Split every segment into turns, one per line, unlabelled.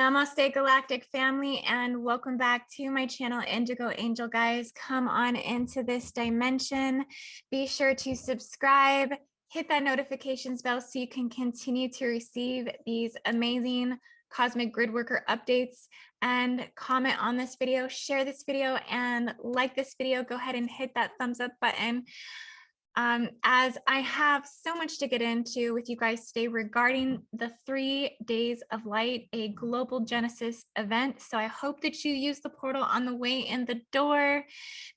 Namaste Galactic family, and welcome back to my channel Indigo Angel. Guys, come on into this dimension. Be sure to subscribe, hit that notifications bell so you can continue to receive these amazing cosmic grid worker updates, and comment on this video, share this video, and like this video. Go ahead and hit that thumbs up button. As I have so much to get into with you guys today regarding the 3 days of light, a global Genesis event. So I hope that you use the portal on the way in the door,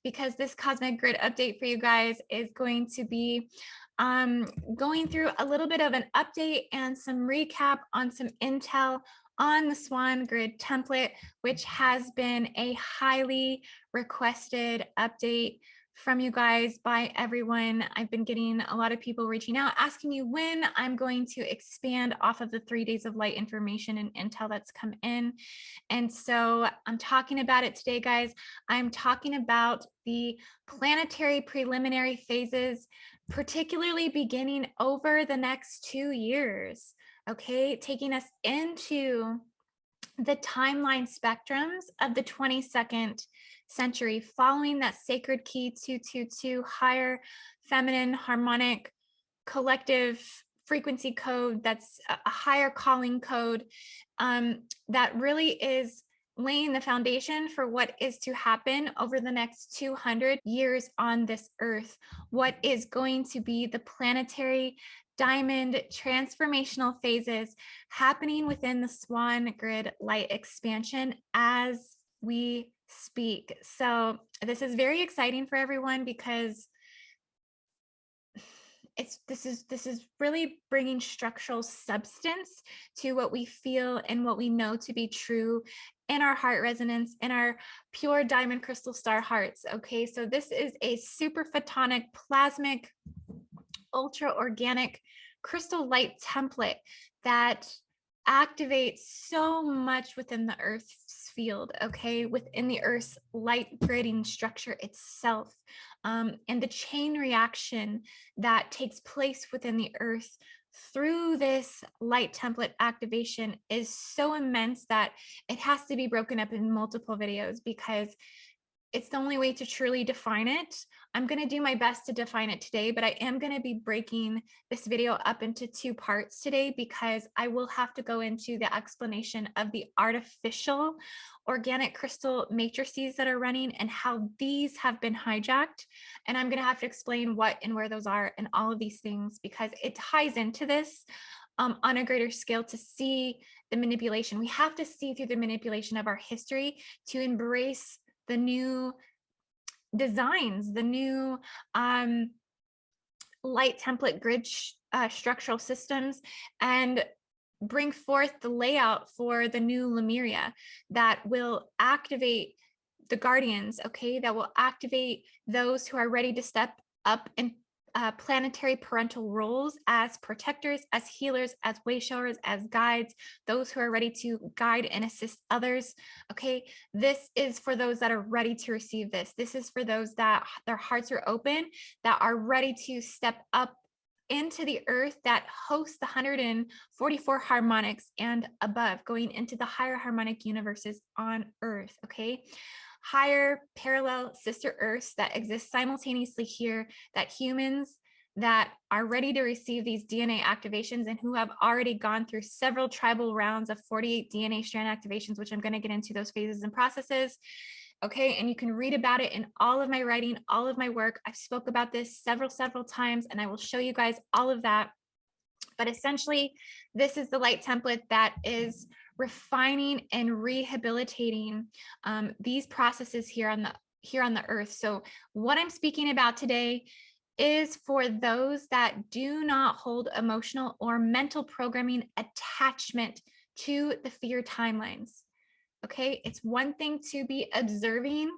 because this cosmic grid update for you guys is going to be going through a little bit of an update and some recap on some intel on the Swan grid template, which has been a highly requested update from you guys by everyone. I've been getting a lot of people reaching out asking me when I'm going to expand off of the 3 days of light information and intel that's come in. And so I'm talking about it today, guys. I'm talking about the planetary preliminary phases, particularly beginning over the next 2 years, okay, taking us into the timeline spectrums of the 22nd century, following that sacred key 222 higher feminine harmonic collective frequency code. That's a higher calling code that really is laying the foundation for what is to happen over the next 200 years on this earth, what is going to be the planetary diamond transformational phases happening within the Swan grid light expansion as we speak. So this is very exciting for everyone, because this is really bringing structural substance to what we feel and what we know to be true in our heart resonance, in our pure diamond crystal star hearts. Okay, so this is a super photonic, plasmic, ultra organic crystal light template that activates so much within the Earth's field, okay, within the Earth's light grading structure itself, and the chain reaction that takes place within the Earth through this light template activation is so immense that it has to be broken up in multiple videos, because it's the only way to truly define it. I'm going to do my best to define it today, but I am going to be breaking this video up into 2 parts today, because I will have to go into the explanation of the artificial organic crystal matrices that are running and how these have been hijacked. And I'm going to have to explain what and where those are and all of these things, because it ties into this on a greater scale to see the manipulation. We have to see through the manipulation of our history to embrace the new designs, the new light template grid structural systems, and bring forth the layout for the new Lemuria that will activate the guardians, okay, that will activate those who are ready to step up in planetary parental roles as protectors, as healers, as way showers, as guides, those who are ready to guide and assist others. Okay, this is for those that are ready to receive this. This is for those that their hearts are open, that are ready to step up into the earth that hosts the 144 harmonics and above, going into the higher harmonic universes on earth. Okay, higher parallel sister earths that exist simultaneously here, that humans that are ready to receive these DNA activations and who have already gone through several tribal rounds of 48 DNA strand activations, which I'm going to get into those phases and processes. Okay, and you can read about it in all of my writing, all of my work. I've spoke about this several times, and I will show you guys all of that. But essentially, this is the light template that is refining and rehabilitating these processes here on the earth. So what I'm speaking about today is for those that do not hold emotional or mental programming attachment to the fear timelines. Okay, it's one thing to be observing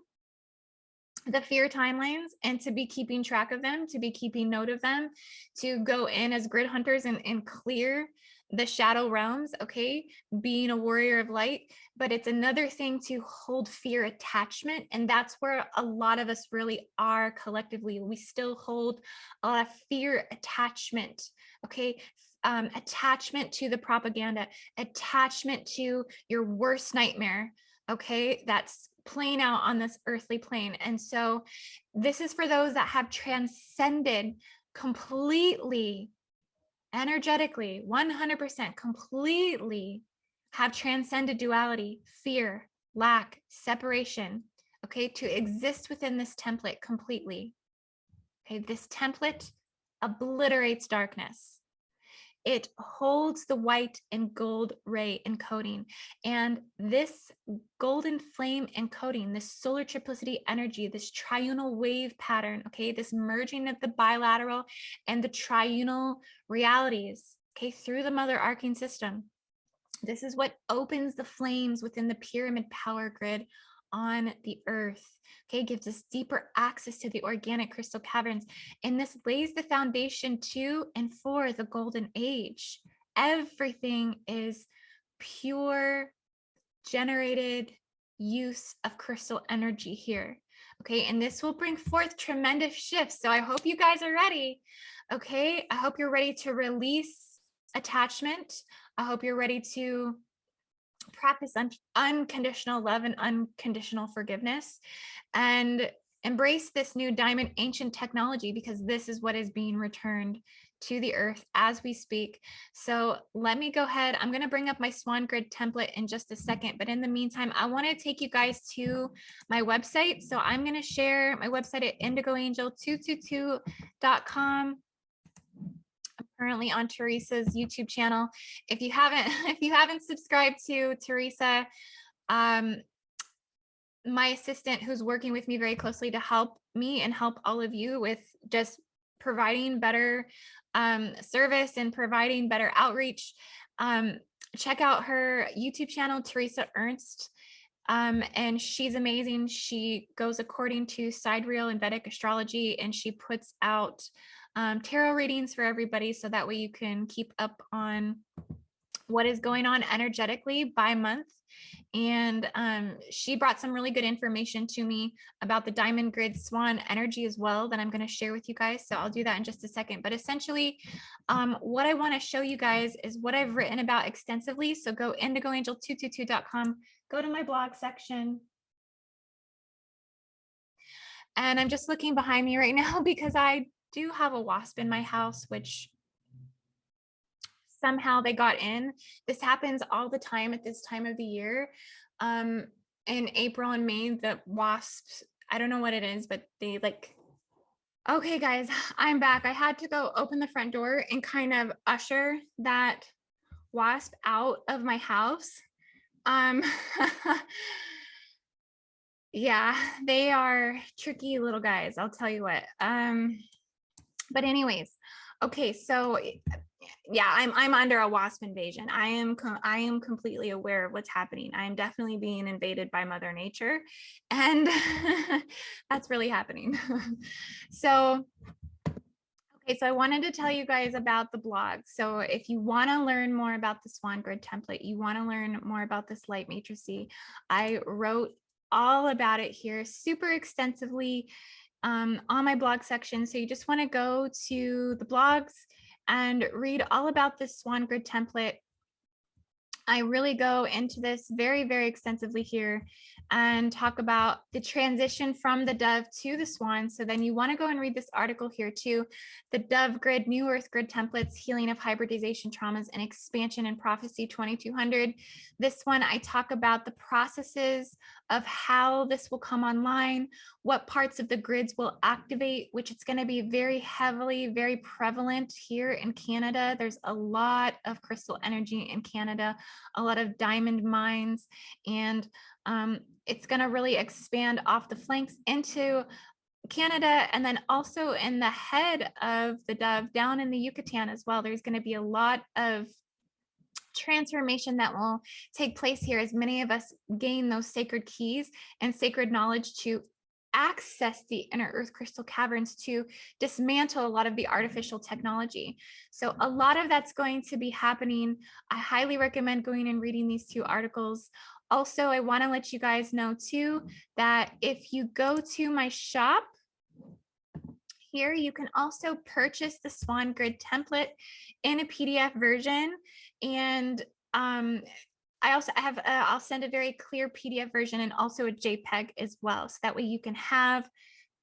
the fear timelines and to be keeping track of them, to be keeping note of them, to go in as grid hunters and clear the shadow realms, okay, being a warrior of light. But it's another thing to hold fear attachment, and that's where a lot of us really are collectively. We still hold a lot of fear attachment, okay, attachment to the propaganda, attachment to your worst nightmare, okay, that's playing out on this earthly plane. And so this is for those that have transcended completely, energetically, 100% completely, have transcended duality, fear, lack, separation, okay, to exist within this template completely. Okay, this template obliterates darkness. It holds the white and gold ray encoding. And this golden flame encoding, this solar triplicity energy, this triunal wave pattern, okay, this merging of the bilateral and the triunal realities, okay, through the mother arcane system. This is what opens the flames within the pyramid power grid on the earth, okay, gives us deeper access to the organic crystal caverns. And this lays the foundation to and for the golden age. Everything is pure generated use of crystal energy here, okay, and this will bring forth tremendous shifts. So I hope you guys are ready, okay. I hope you're ready to release attachment. I hope you're ready to practice unconditional love and unconditional forgiveness, and embrace this new diamond ancient technology, because this is what is being returned to the earth as we speak. So let me go ahead. I'm going to bring up my Swan grid template in just a second, but in the meantime, I want to take you guys to my website. So I'm going to share my website at indigoangel222.com. Currently on Teresa's YouTube channel. If you haven't subscribed to Teresa, my assistant who's working with me very closely to help me and help all of you with just providing better service and providing better outreach, check out her YouTube channel, Teresa Ernst. And she's amazing. She goes according to sidereal and Vedic astrology, and she puts out tarot readings for everybody, so that way you can keep up on what is going on energetically by month. And she brought some really good information to me about the diamond grid Swan energy as well that I'm going to share with you guys. So I'll do that in just a second. But essentially, what I want to show you guys is what I've written about extensively. So go indigoangel222.com, go to my blog section. And I'm just looking behind me right now because I do have a wasp in my house, which somehow they got in. This happens all the time at this time of the year. In April and May, the wasps, I don't know what it is, but they like, okay guys, I'm back. I had to go open the front door and kind of usher that wasp out of my house. Yeah, they are tricky little guys, I'll tell you what. But anyways, okay, so yeah, I'm under a wasp invasion. I am completely aware of what's happening. I am definitely being invaded by Mother Nature, and that's really happening. So okay, so I wanted to tell you guys about the blog. So if you want to learn more about the Swan grid template, you want to learn more about this light matrices, I wrote all about it here super extensively on my blog section. So you just want to go to the blogs and read all about this Swan grid template. I really go into this very, very extensively here and talk about the transition from the dove to the swan. So then you want to go and read this article here too, the dove grid, new earth grid templates, healing of hybridization traumas and expansion and prophecy 2200. This one, I talk about the processes of how this will come online, what parts of the grids will activate, which it's going to be very heavily, very prevalent here in Canada. There's a lot of crystal energy in Canada, a lot of diamond mines, and it's going to really expand off the flanks into Canada, and then also in the head of the dove down in the Yucatan as well. There's going to be a lot of transformation that will take place here as many of us gain those sacred keys and sacred knowledge to access the inner earth crystal caverns, to dismantle a lot of the artificial technology. So a lot of that's going to be happening. I highly recommend going and reading these two articles. Also, I want to let you guys know too that if you go to my shop here. You can also purchase the Swan Grid template in a PDF version. And I also have, I'll send a very clear PDF version and also a JPEG as well. So that way you can have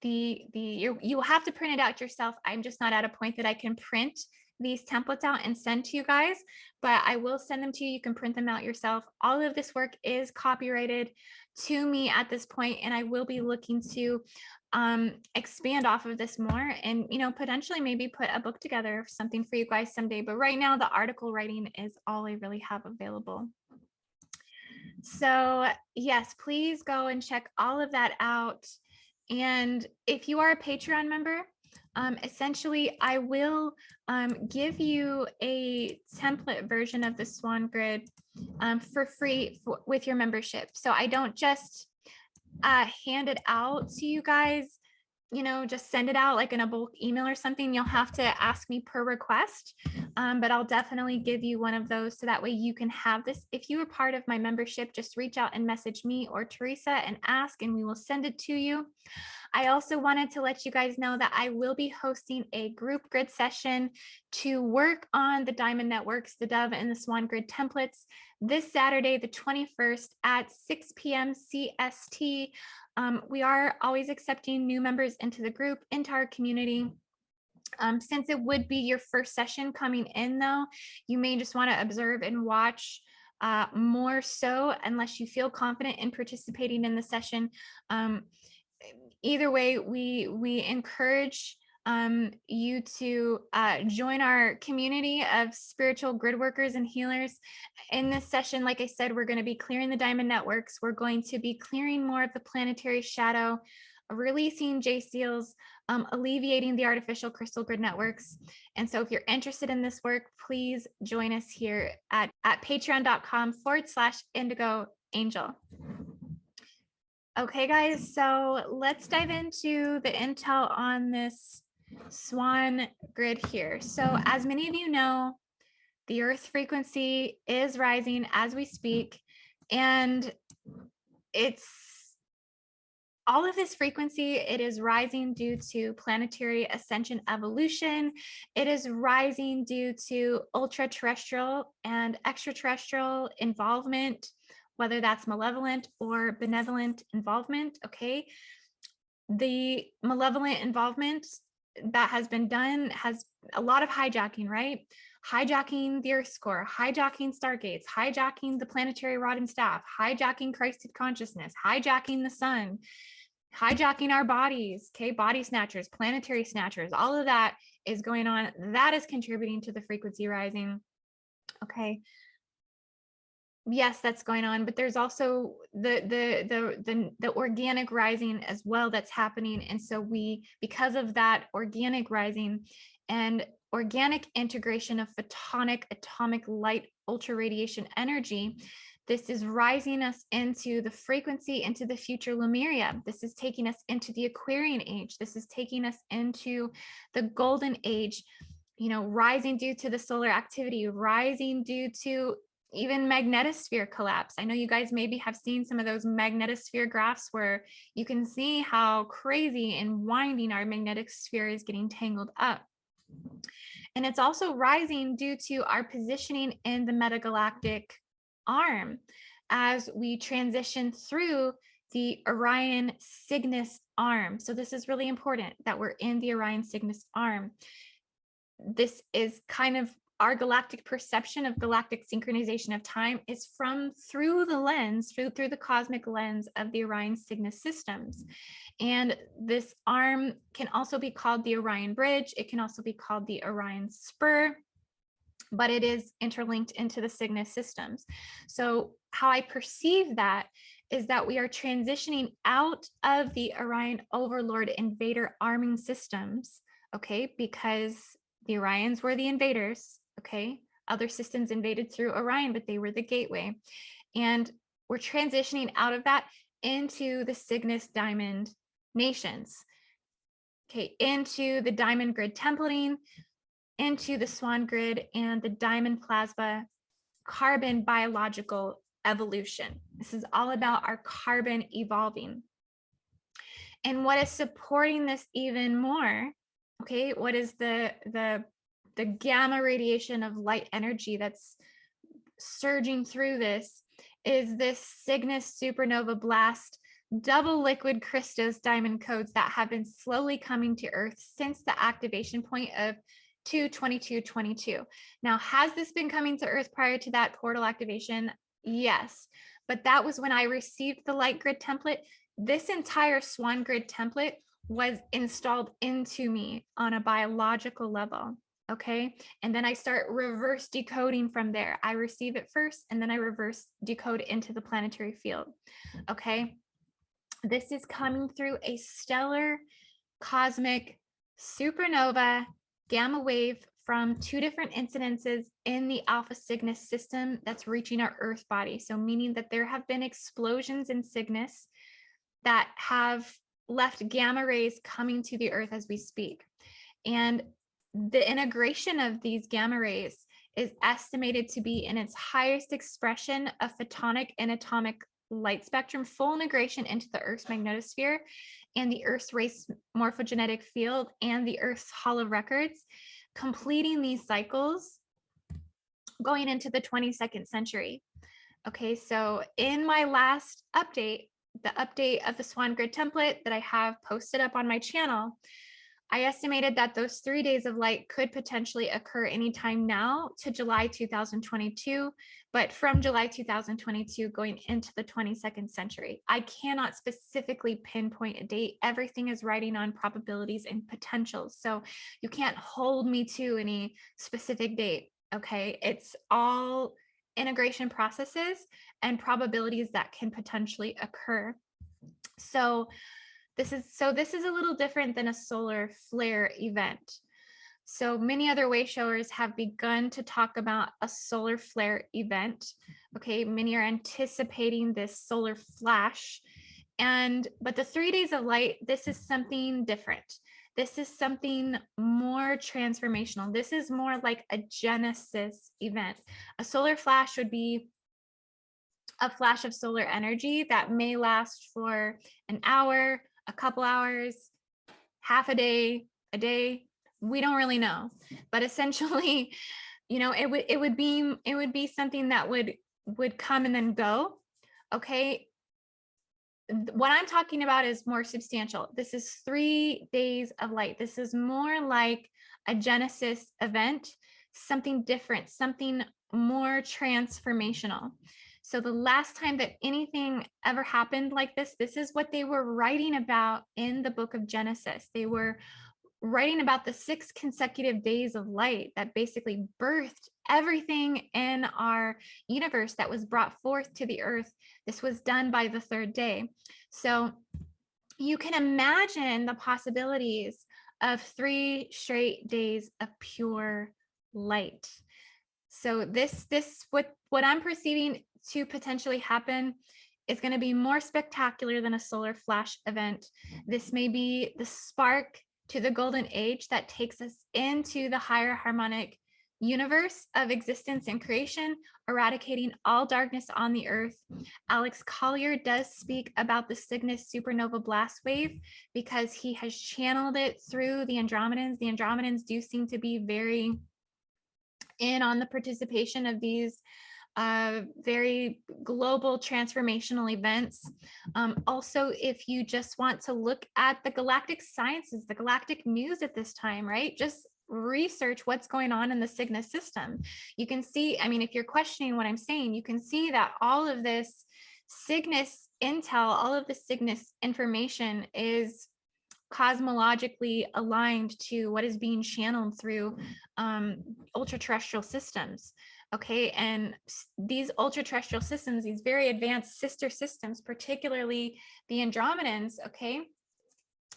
you'll have to print it out yourself. I'm just not at a point that I can print these templates out and send to you guys, but I will send them to you. You can print them out yourself. All of this work is copyrighted to me at this point, and I will be looking to expand off of this more and, you know, potentially maybe put a book together or something for you guys someday. But right now, the article writing is all I really have available. So yes, please go and check all of that out. And if you are a Patreon member, essentially, I will give you a template version of the Swan Grid for free with your membership. So I don't just hand it out to you guys, you know, just send it out like in a bulk email or something. You'll have to ask me per request, but I'll definitely give you one of those so that way you can have this. If you are part of my membership, just reach out and message me or Teresa and ask, and we will send it to you. I also wanted to let you guys know that I will be hosting a group grid session to work on the diamond networks, the Dove and the Swan Grid templates this Saturday, the 21st at 6 p.m. CST. We are always accepting new members into the group, into our community. Since it would be your first session coming in, though, you may just want to observe and watch more so, unless you feel confident in participating in the session. Either way, we encourage you to join our community of spiritual grid workers and healers. In this session, like I said, we're going to be clearing the diamond networks. We're going to be clearing more of the planetary shadow, releasing J seals, alleviating the artificial crystal grid networks. And so if you're interested in this work, please join us here at patreon.com/Indigo Angel. Okay, guys, so let's dive into the intel on this Swan Grid here. So as many of you know, the Earth frequency is rising as we speak, and it's all of this frequency, it is rising due to planetary ascension evolution. It is rising due to ultra-terrestrial and extraterrestrial involvement, whether that's malevolent or benevolent involvement, okay? The malevolent involvement that has been done has a lot of hijacking, right? Hijacking the Earth's core, hijacking stargates, hijacking the planetary rod and staff, hijacking Christed consciousness, hijacking the sun, hijacking our bodies, okay? Body snatchers, planetary snatchers, all of that is going on. That is contributing to the frequency rising, okay? Yes, that's going on, but there's also the organic rising as well that's happening. And so because of that organic rising and organic integration of photonic atomic light ultra radiation energy, this is rising us into the frequency, into the future Lemuria. This is taking us into the Aquarian age. This is taking us into the golden age, you know, rising due to the solar activity, rising due to even magnetosphere collapse. I know you guys maybe have seen some of those magnetosphere graphs where you can see how crazy and winding our magnetic sphere is getting tangled up. And it's also rising due to our positioning in the metagalactic arm as we transition through the Orion-Cygnus Arm. So this is really important that we're in the Orion-Cygnus Arm. This is kind of our galactic perception of galactic synchronization of time is through the cosmic lens of the Orion-Cygnus systems. And this arm can also be called the Orion Bridge. It can also be called the Orion Spur, but it is interlinked into the Cygnus systems. So how I perceive that is that we are transitioning out of the Orion overlord invader arming systems, okay, because the Orions were the invaders, okay? Other systems invaded through Orion, but they were the gateway. And we're transitioning out of that into the Cygnus Diamond Nations, okay, into the Diamond Grid templating, into the Swan Grid and the Diamond Plasma carbon biological evolution. This is all about our carbon evolving. And what is supporting this even more Okay, what is the gamma radiation of light energy that's surging through this? Is this Cygnus supernova blast double liquid crystals diamond codes that have been slowly coming to Earth since the activation point of 2/22/22. Now, has this been coming to Earth prior to that portal activation? Yes, but that was when I received the light grid template. This entire Swan grid template was installed into me on a biological level. Okay. And then I start reverse decoding from there. I receive it first, and then I reverse decode into the planetary field. Okay. This is coming through a stellar cosmic supernova gamma wave from two different incidences in the Alpha Cygnus system that's reaching our Earth body. So meaning that there have been explosions in Cygnus that have left gamma rays coming to the Earth as we speak. And the integration of these gamma rays is estimated to be in its highest expression of photonic and atomic light spectrum, full integration into the Earth's magnetosphere and the Earth's race morphogenetic field and the Earth's Hall of Records, completing these cycles going into the 22nd century. Okay, so in my last update, the update of the Swan grid template that I have posted up on my channel, I estimated that those 3 days of light could potentially occur anytime now to July 2022, but from July 2022 going into the 22nd century. I cannot specifically pinpoint a date. Everything is riding on probabilities and potentials. So you can't hold me to any specific date. Okay, it's all integration processes and probabilities that can potentially occur. So this is a little different than a solar flare event. So many other way showers have begun to talk about a solar flare event. Okay, many are anticipating this solar flash. But the 3 days of light, this is something different. This is something more transformational. This is more like a Genesis event. A solar flash would be a flash of solar energy that may last for an hour, a couple hours, half a day, we don't really know. But essentially, it would be something that would come and then go. Okay. What I'm talking about is more substantial. This is 3 days of light. This is more like a Genesis event, something different, something more transformational. So the last time that anything ever happened like this is what they were writing about in the book of Genesis. They were writing about the 6 consecutive days of light that basically birthed everything in our universe that was brought forth to the earth. This was done by the 3rd day. So you can imagine the possibilities of 3 straight days of pure light. So what I'm perceiving to potentially happen is going to be more spectacular than a solar flash event. This may be the spark to the golden age that takes us into the higher harmonic universe of existence and creation, eradicating all darkness on the earth. Alex Collier does speak about the Cygnus supernova blast wave because he has channeled it through the Andromedans. The Andromedans do seem to be very in on the participation of these very global transformational events. Also, if you just want to look at the galactic sciences, the galactic news at this time, right? Just research what's going on in the Cygnus system. You can see, I mean, if you're questioning what I'm saying, you can see that all of this Cygnus intel, all of the Cygnus information is cosmologically aligned to what is being channeled through ultra-terrestrial systems. Okay, and these ultra-terrestrial systems, these very advanced sister systems, particularly the Andromedans, okay,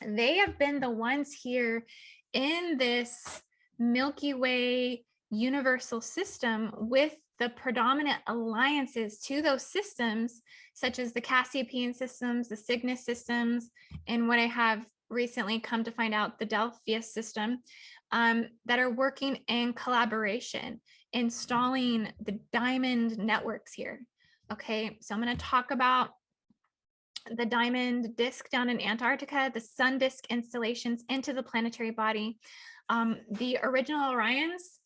they have been the ones here in this Milky Way universal system with the predominant alliances to those systems, such as the Cassiopean systems, the Cygnus systems, and what I have recently come to find out, the Delphius system, that are working in collaboration, installing the diamond networks here. Okay, so I'm going to talk about the diamond disk down in Antarctica, the sun disk installations into the planetary body. The original Orions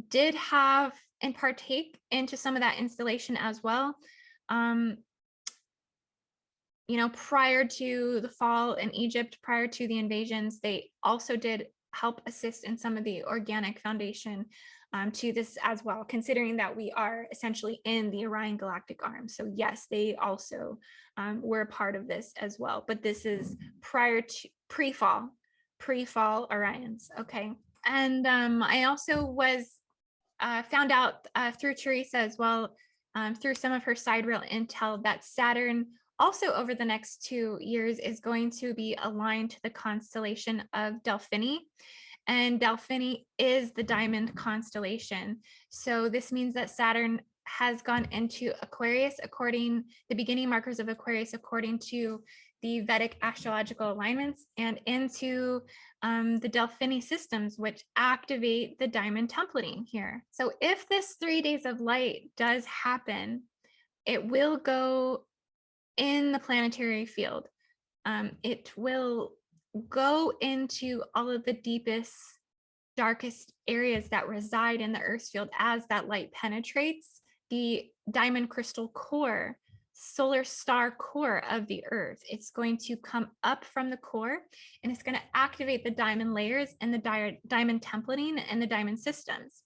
did have and partake into some of that installation as well. You know, prior to the fall in Egypt, prior to the invasions, they also did help assist in some of the organic foundation to this as well, considering that we are essentially in the Orion galactic arm. So yes, they also were a part of this as well, but this is prior to pre-fall Orions, okay? And I also was found out through Teresa as well, through some of her sidereal intel, that Saturn also over the next 2 years is going to be aligned to the constellation of Delphini. And Delphini is the diamond constellation. So this means that Saturn has gone into Aquarius, according the beginning markers of Aquarius, according to the Vedic astrological alignments, and into the Delphini systems, which activate the diamond templating here. So if this 3 days of light does happen, it will go in the planetary field. It will go into all of the deepest, darkest areas that reside in the Earth's field as that light penetrates the diamond crystal core, solar star core of the Earth. It's going to come up from the core, and it's going to activate the diamond layers and the diamond templating and the diamond systems.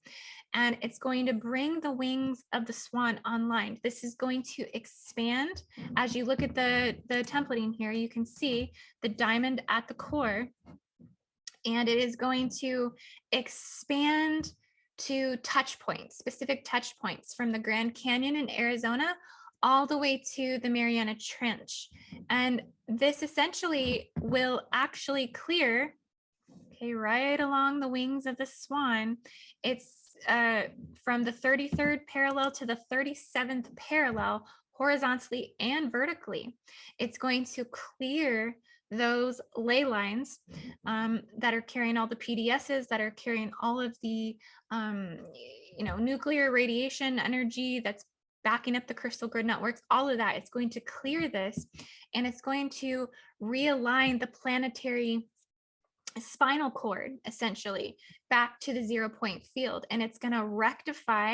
And it's going to bring the wings of the swan online. This is going to expand. As you look at the templating here, you can see the diamond at the core, and it is going to expand to touch points, specific touch points from the Grand Canyon in Arizona all the way to the Mariana Trench. And this essentially will actually clear, okay, right along the wings of the swan. It's from the 33rd parallel to the 37th parallel, horizontally and vertically. It's going to clear those ley lines that are carrying all the PDSs, that are carrying all of the nuclear radiation energy that's backing up the crystal grid networks, all of that. It's going to clear this, and it's going to realign the planetary spinal cord essentially back to the 0 point field, and it's going to rectify,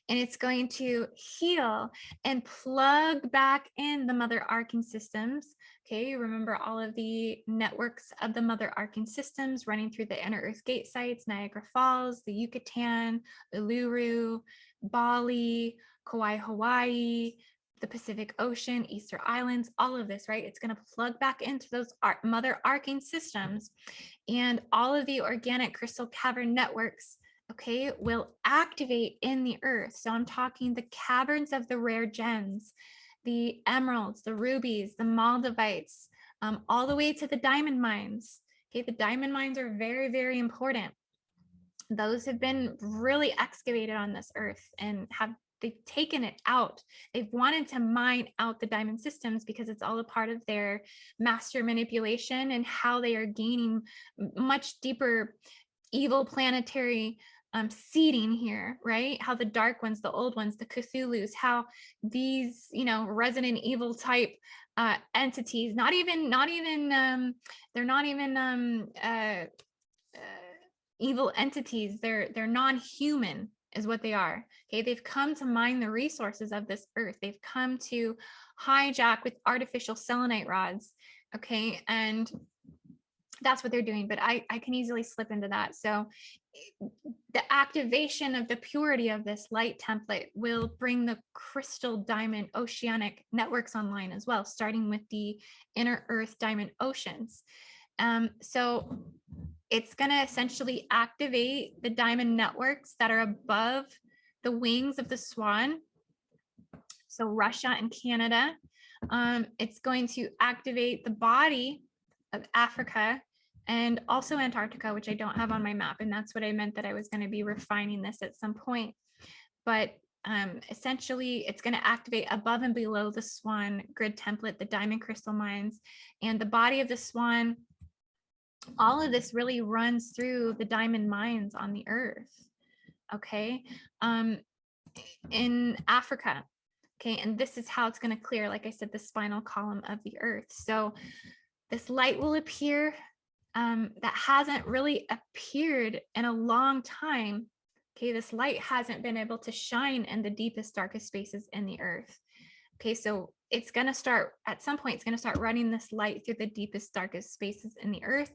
and it's going to heal and plug back in the mother arcing systems. Okay, you remember all of the networks of the mother arcing systems running through the inner Earth gate sites, Niagara Falls, the Yucatan, Uluru, Bali, Kauai, Hawaii, the Pacific Ocean, Easter Islands, all of this, right? It's going to plug back into those mother arcing systems, and all of the organic crystal cavern networks, okay, will activate in the Earth. So I'm talking the caverns of the rare gems, the emeralds, the rubies, the maldavites, all the way to the diamond mines. Okay, the diamond mines are very, very important. Those have been really excavated on this Earth, and they've taken it out. They've wanted to mine out the diamond systems because it's all a part of their master manipulation and how they are gaining much deeper evil planetary seeding here, right? How the dark ones, the old ones, the Cthulhu's, how these, resident evil type entities, they're not even evil entities. They're non-human is what they are. Okay, they've come to mine the resources of this Earth. They've come to hijack with artificial selenite rods. Okay, and that's what they're doing, but I can easily slip into that. So the activation of the purity of this light template will bring the crystal diamond oceanic networks online as well, starting with the inner Earth diamond oceans. So it's going to essentially activate the diamond networks that are above the wings of the swan. So Russia and Canada. It's going to activate the body of Africa and also Antarctica, which I don't have on my map. And that's what I meant, that I was going to be refining this at some point. But essentially, it's going to activate above and below the swan grid template, the diamond crystal mines, and the body of the swan. All of this really runs through the diamond mines on the Earth. Okay. In Africa, Okay, and this is how it's going to clear, like I said, the spinal column of the Earth. So this light will appear that hasn't really appeared in a long time. Okay, this light hasn't been able to shine in the deepest, darkest spaces in the Earth. Okay, so it's going to start, at some point, it's going to start running this light through the deepest, darkest spaces in the Earth,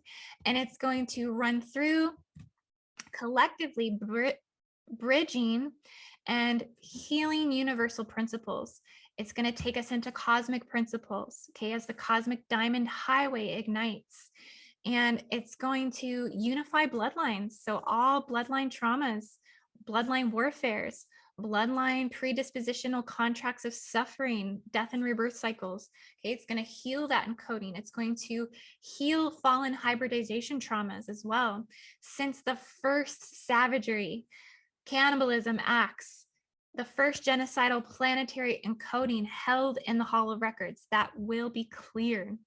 and it's going to run through collectively bridging and healing universal principles. It's going to take us into cosmic principles, okay, as the cosmic diamond highway ignites. And it's going to unify bloodlines. So all bloodline traumas, bloodline warfares, bloodline predispositional contracts of suffering, death and rebirth cycles. Okay, it's going to heal that encoding. It's going to heal fallen hybridization traumas as well. Since the first savagery, cannibalism acts, the first genocidal planetary encoding held in the Hall of Records, that will be cleared.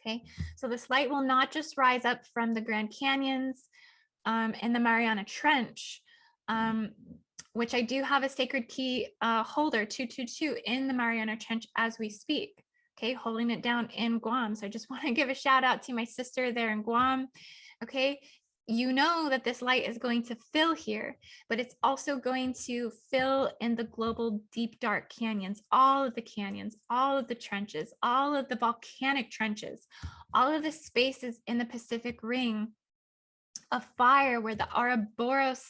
Okay, so this light will not just rise up from the Grand Canyons and the Mariana Trench, which I do have a sacred key holder 222 in the Mariana Trench as we speak. Okay, holding it down in Guam. So I just want to give a shout out to my sister there in Guam. Okay, you know that this light is going to fill here, but it's also going to fill in the global deep, dark canyons, all of the trenches, all of the volcanic trenches, all of the spaces in the Pacific Ring of fire where the Ouroboros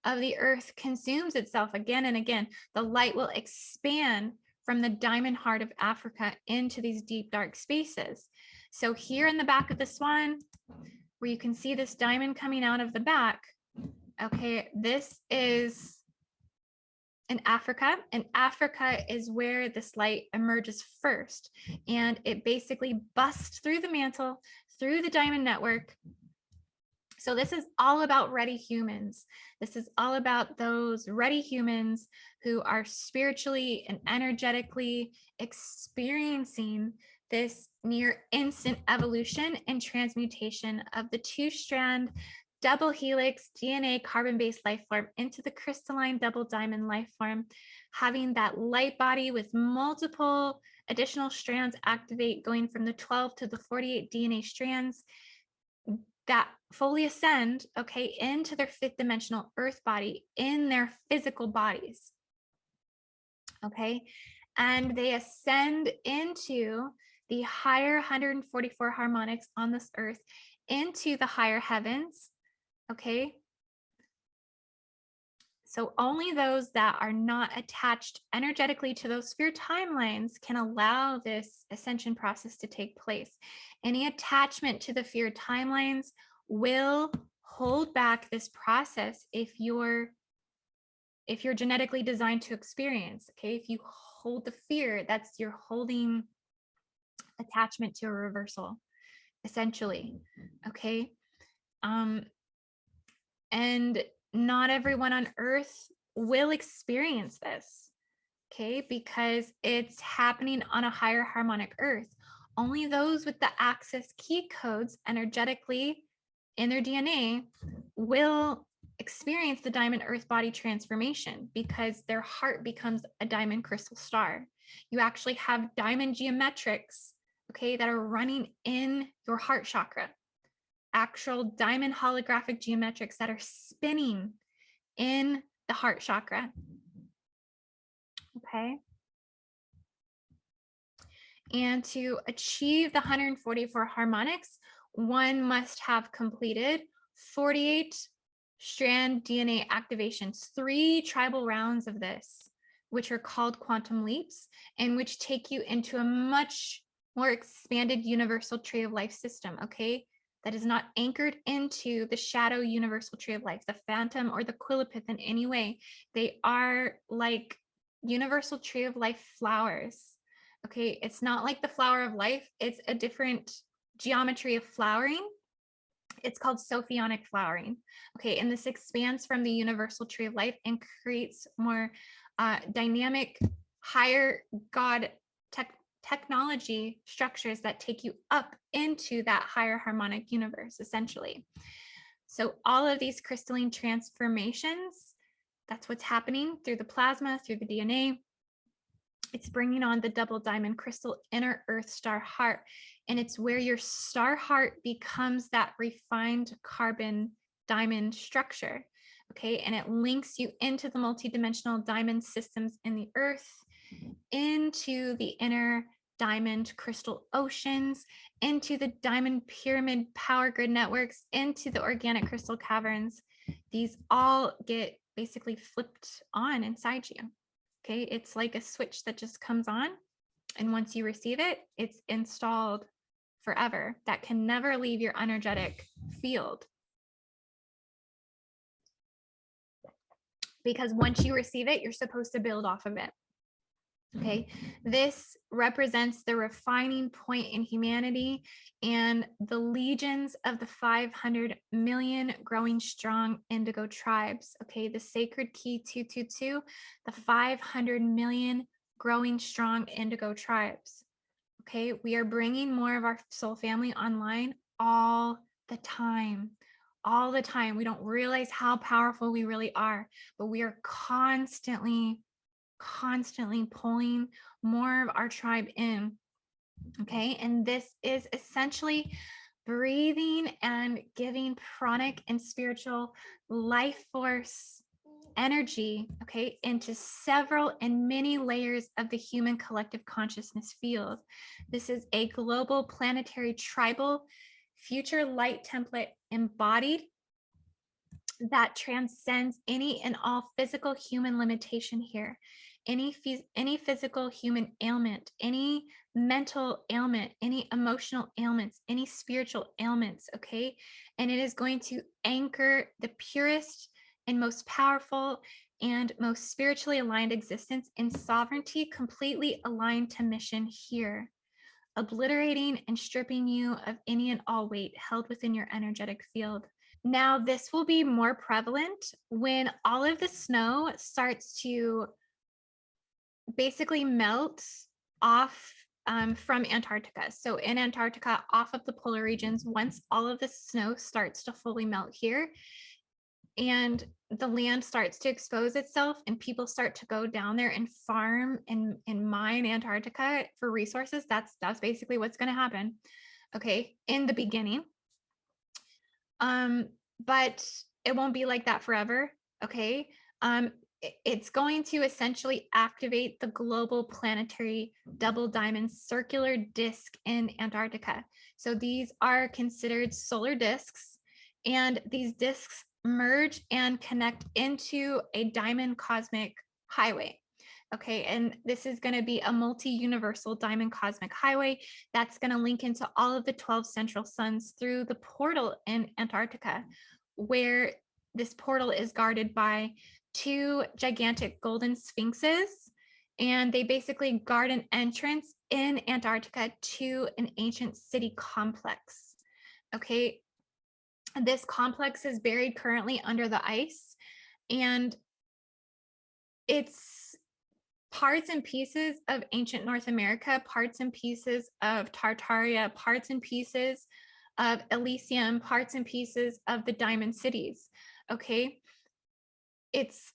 of the Earth consumes itself again and again. The light will expand from the diamond heart of Africa into these deep, dark spaces. So here in the back of the Swan, where you can see this diamond coming out of the back, okay, this is in Africa, and Africa is where this light emerges first, and it basically busts through the mantle, through the diamond network. So this is all about ready humans. This is all about those ready humans who are spiritually and energetically experiencing this near instant evolution and transmutation of the two-strand double helix DNA carbon-based life form into the crystalline double diamond life form, having that light body with multiple additional strands activate, going from the 12 to the 48 DNA strands that fully ascend, okay, into their fifth dimensional earth body in their physical bodies. Okay, and they ascend into the higher 144 harmonics on this earth, into the higher heavens. Okay, so only those that are not attached energetically to those sphere timelines can allow this ascension process to take place. Any attachment to the sphere timelines will hold back this process if you're genetically designed to experience. Okay, if you hold the fear, you're holding attachment to a reversal, essentially. Okay, and not everyone on Earth will experience this, okay, because it's happening on a higher harmonic Earth. Only those with the access key codes energetically in their DNA will experience the diamond earth body transformation, because their heart becomes a diamond crystal star. You actually have diamond geometrics, okay, that are running in your heart chakra, actual diamond holographic geometrics that are spinning in the heart chakra. Okay. And to achieve the 144 harmonics, one must have completed 48 strand DNA activations, 3 tribal rounds of this, which are called quantum leaps, and which take you into a much more expanded universal tree of life system, okay? That is not anchored into the shadow universal tree of life, the phantom or the quillipith in any way. They are like universal tree of life flowers. Okay, it's not like the flower of life. It's a different geometry of flowering. It's called sophionic flowering. Okay, and this expands from the universal tree of life and creates more dynamic, higher God technology structures that take you up into that higher harmonic universe, essentially. So all of these crystalline transformations, that's what's happening through the plasma, through the DNA. It's bringing on the double diamond crystal inner earth star heart. And it's where your star heart becomes that refined carbon diamond structure. Okay. And it links you into the multidimensional diamond systems in the earth, into the inner diamond crystal oceans, into the diamond pyramid power grid networks, into the organic crystal caverns. These all get basically flipped on inside you. Okay, it's like a switch that just comes on, and once you receive it, it's installed forever. That can never leave your energetic field. Because once you receive it, you're supposed to build off of it. Okay, this represents the refining point in humanity and the legions of the 500 million growing strong indigo tribes. Okay, the sacred key 222, the 500 million growing strong indigo tribes. Okay, we are bringing more of our soul family online all the time. All the time. We don't realize how powerful we really are, but we are constantly pulling more of our tribe in. Okay, and this is essentially breathing and giving pranic and spiritual life force energy, okay, into several and many layers of the human collective consciousness field. This is a global planetary tribal future light template embodied that transcends any and all physical human limitation here, any physical human ailment, any mental ailment, any emotional ailments, any spiritual ailments, okay? And it is going to anchor the purest and most powerful and most spiritually aligned existence in sovereignty, completely aligned to mission here, obliterating and stripping you of any and all weight held within your energetic field. Now, this will be more prevalent when all of the snow starts to basically melt off from Antarctica. So in Antarctica, off of the polar regions, once all of the snow starts to fully melt here and the land starts to expose itself and people start to go down there and farm and mine Antarctica for resources, that's basically what's going to happen, okay, in the beginning. But it won't be like that forever, okay? It's going to essentially activate the global planetary double diamond circular disk in Antarctica. So these are considered solar disks, and these disks merge and connect into a diamond cosmic highway. Okay, and this is going to be a multi-universal diamond cosmic highway that's going to link into all of the 12 central suns through the portal in Antarctica, where this portal is guarded by 2 gigantic golden sphinxes, and they basically guard an entrance in Antarctica to an ancient city complex. Okay, this complex is buried currently under the ice, and it's parts and pieces of ancient North America, parts and pieces of Tartaria, parts and pieces of Elysium, parts and pieces of the Diamond Cities. Okay, it's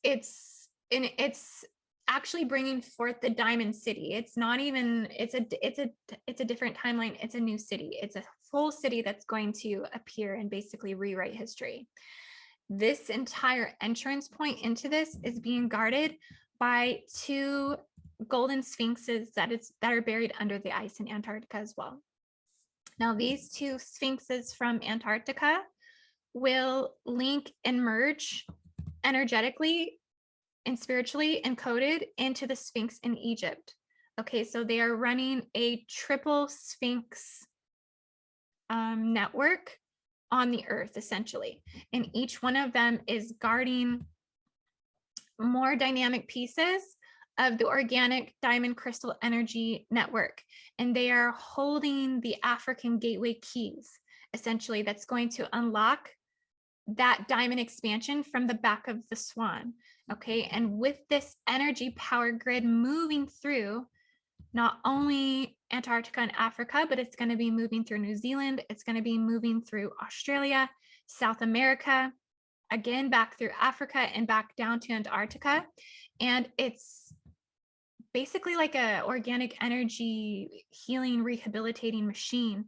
actually bringing forth the Diamond City. It's not even, it's a different timeline. It's a new city. It's a full city that's going to appear and basically rewrite history. This entire entrance point into this is being guarded by 2 golden sphinxes that are buried under the ice in Antarctica as well. Now, these 2 sphinxes from Antarctica will link and merge energetically and spiritually encoded into the Sphinx in Egypt. Okay, so they are running a triple Sphinx network on the earth, essentially. And each one of them is guarding more dynamic pieces of the organic diamond crystal energy network. And they are holding the African gateway keys, essentially, that's going to unlock that diamond expansion from the back of the Swan. Okay, and with this energy power grid moving through not only Antarctica and Africa, but it's going to be moving through New Zealand, it's going to be moving through Australia, South America, again back through Africa and back down to Antarctica. And it's basically like a organic energy healing, rehabilitating machine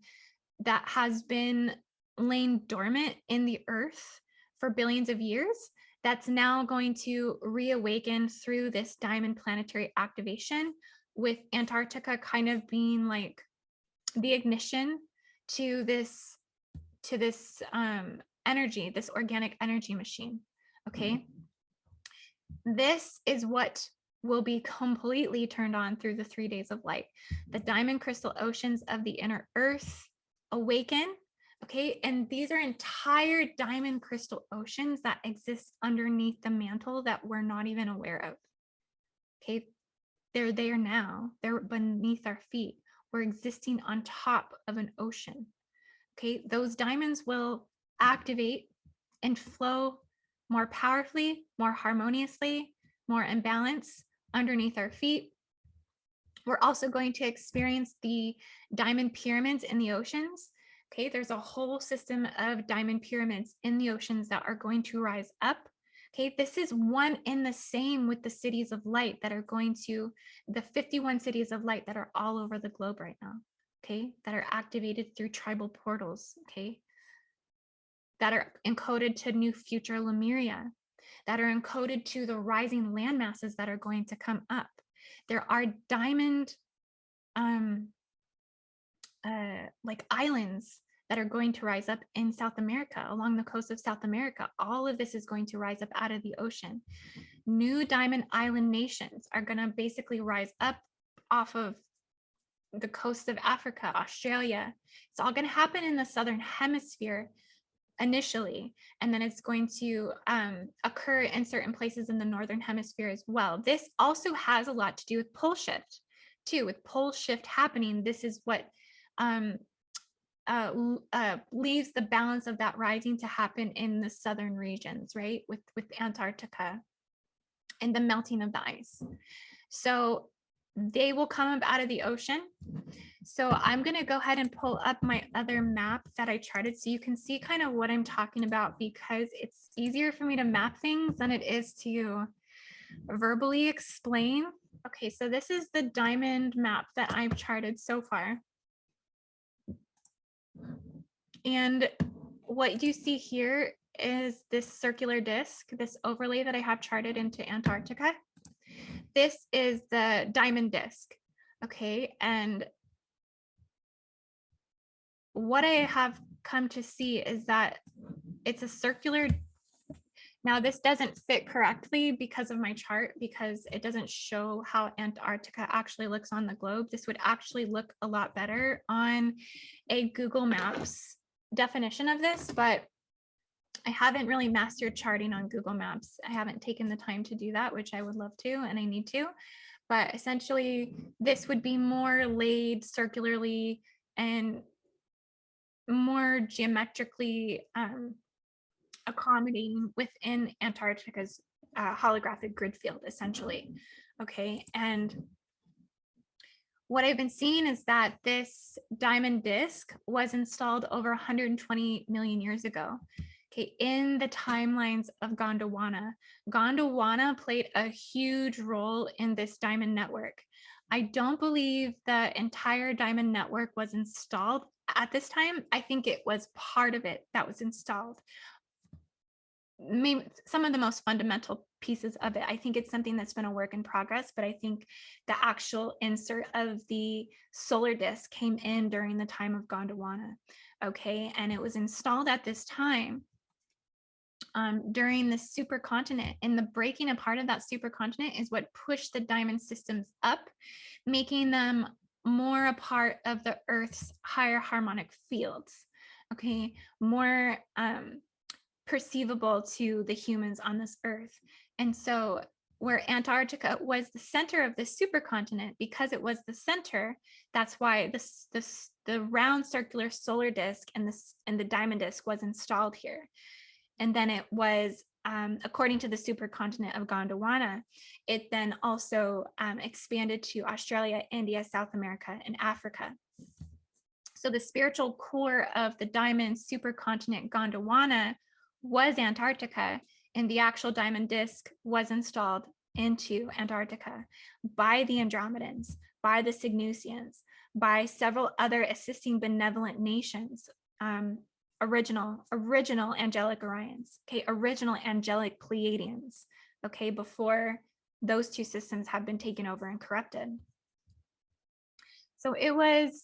that has been laying dormant in the earth for billions of years, that's now going to reawaken through this diamond planetary activation, with Antarctica kind of being like the ignition to this energy, this organic energy machine. Okay, this is what will be completely turned on through the 3 days of light. The diamond crystal oceans of the inner earth awaken. Okay, and these are entire diamond crystal oceans that exist underneath the mantle that we're not even aware of. Okay, they're there now, they're beneath our feet. We're existing on top of an ocean. Okay, those diamonds will activate and flow more powerfully, more harmoniously, more in balance underneath our feet. We're also going to experience the diamond pyramids in the oceans. Okay, there's a whole system of diamond pyramids in the oceans that are going to rise up. Okay, this is one in the same with the cities of light that are going to, the 51 cities of light that are all over the globe right now. Okay, that are activated through tribal portals. Okay, that are encoded to new future Lemuria, that are encoded to the rising land masses that are going to come up. There are diamond like islands that are going to rise up in South America, along the coast of South America. All of this is going to rise up out of the ocean. New diamond island nations are going to basically rise up off of the coast of Africa, Australia. It's all going to happen in the southern hemisphere initially, and then it's going to occur in certain places in the northern hemisphere as well. This also has a lot to do with pole shift too. With pole shift happening, this is what leaves the balance of that rising to happen in the southern regions, right? With Antarctica and the melting of the ice. So they will come up out of the ocean. So I'm going to go ahead and pull up my other map that I charted so you can see kind of what I'm talking about, because it's easier for me to map things than it is to verbally explain. Okay, so this is the diamond map that I've charted so far. And what you see here is this circular disc, this overlay that I have charted into Antarctica. This is the diamond disc. Okay, and what I have come to see is that it's a circular. Now this doesn't fit correctly because of my chart, because it doesn't show how Antarctica actually looks on the globe. This would actually look a lot better on a Google Maps definition of this, but I haven't really mastered charting on Google Maps. I haven't taken the time to do that, which I would love to, and I need to. But essentially, this would be more laid circularly and more geometrically accommodating within Antarctica's holographic grid field, essentially. Okay, and what I've been seeing is that this diamond disk was installed over 120 million years ago. Okay, in the timelines of Gondwana. Gondwana played a huge role in this diamond network. I don't believe the entire diamond network was installed at this time. I think it was part of it that was installed. Maybe some of the most fundamental pieces of it. I think it's something that's been a work in progress, but I think the actual insert of the solar disk came in during the time of Gondwana. Okay, and it was installed at this time during the supercontinent, and the breaking apart of that supercontinent is what pushed the diamond systems up, making them more a part of the Earth's higher harmonic fields. Okay, more perceivable to the humans on this Earth. And so where Antarctica was the center of the supercontinent, because it was the center, that's why the round circular solar disk and the diamond disk was installed here. And then it was, according to the supercontinent of Gondwana, it then also expanded to Australia, India, South America, and Africa. So the spiritual core of the diamond supercontinent Gondwana was Antarctica, and the actual diamond disk was installed into Antarctica by the Andromedans, by the Cygnusians, by several other assisting benevolent nations, original angelic Orions, okay, original angelic Pleiadians, okay, before those two systems have been taken over and corrupted. So it was,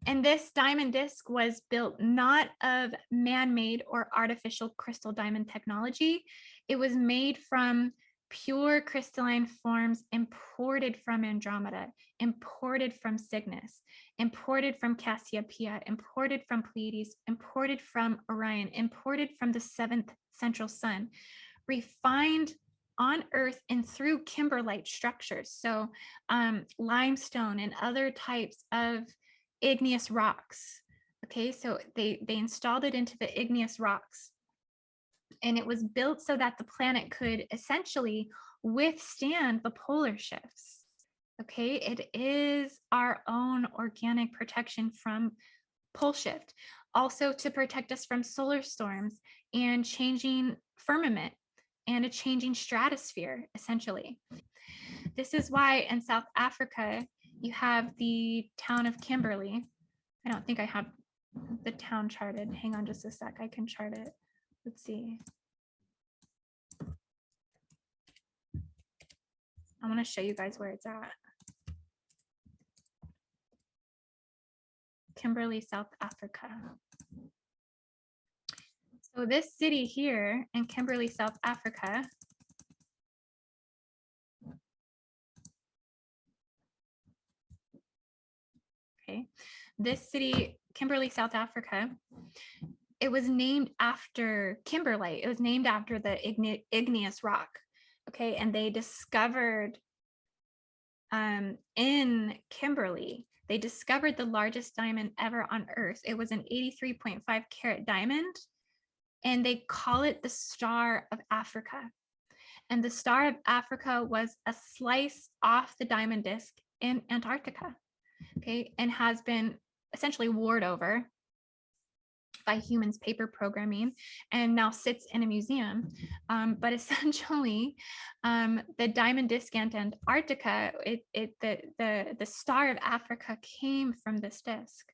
and this diamond disc was built not of man-made or artificial crystal diamond technology. It was made from pure crystalline forms imported from Andromeda, imported from Cygnus, imported from Cassiopeia, imported from Pleiades, imported from Orion, imported from the seventh central sun, refined on Earth and through kimberlite structures. So limestone and other types of igneous rocks. Okay, so they installed it into the igneous rocks, and it was built so that the planet could essentially withstand the polar shifts. Okay, it is our own organic protection from pole shift, also to protect us from solar storms and changing firmament and a changing stratosphere, essentially. This is why in South Africa, you have the town of Kimberley. I don't think I have the town charted. Hang on just a sec. I can chart it. Let's see. I want to show you guys where it's at. Kimberley, South Africa. So this city here in Kimberley, South Africa, okay, this city, Kimberley, South Africa, it was named after kimberlite. It was named after the igneous rock. Okay, and they discovered in Kimberley, they discovered the largest diamond ever on Earth. It was an 83.5 carat diamond, and they call it the Star of Africa. And the Star of Africa was a slice off the diamond disc in Antarctica, okay, and has been essentially warred over by humans paper programming and now sits in a museum. But essentially, the diamond disc in Antarctica, the Star of Africa came from this disc.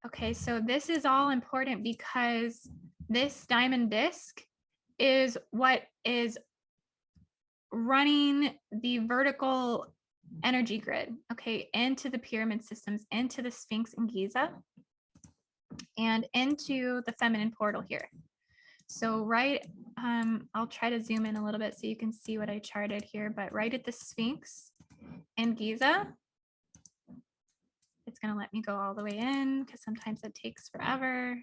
Okay, so this is all important because this diamond disc is what is running the vertical energy grid, okay, into the pyramid systems, into the Sphinx in Giza, and into the feminine portal here. So right, I'll try to zoom in a little bit so you can see what I charted here, but right at the Sphinx in Giza, it's going to let me go all the way in because sometimes it takes forever.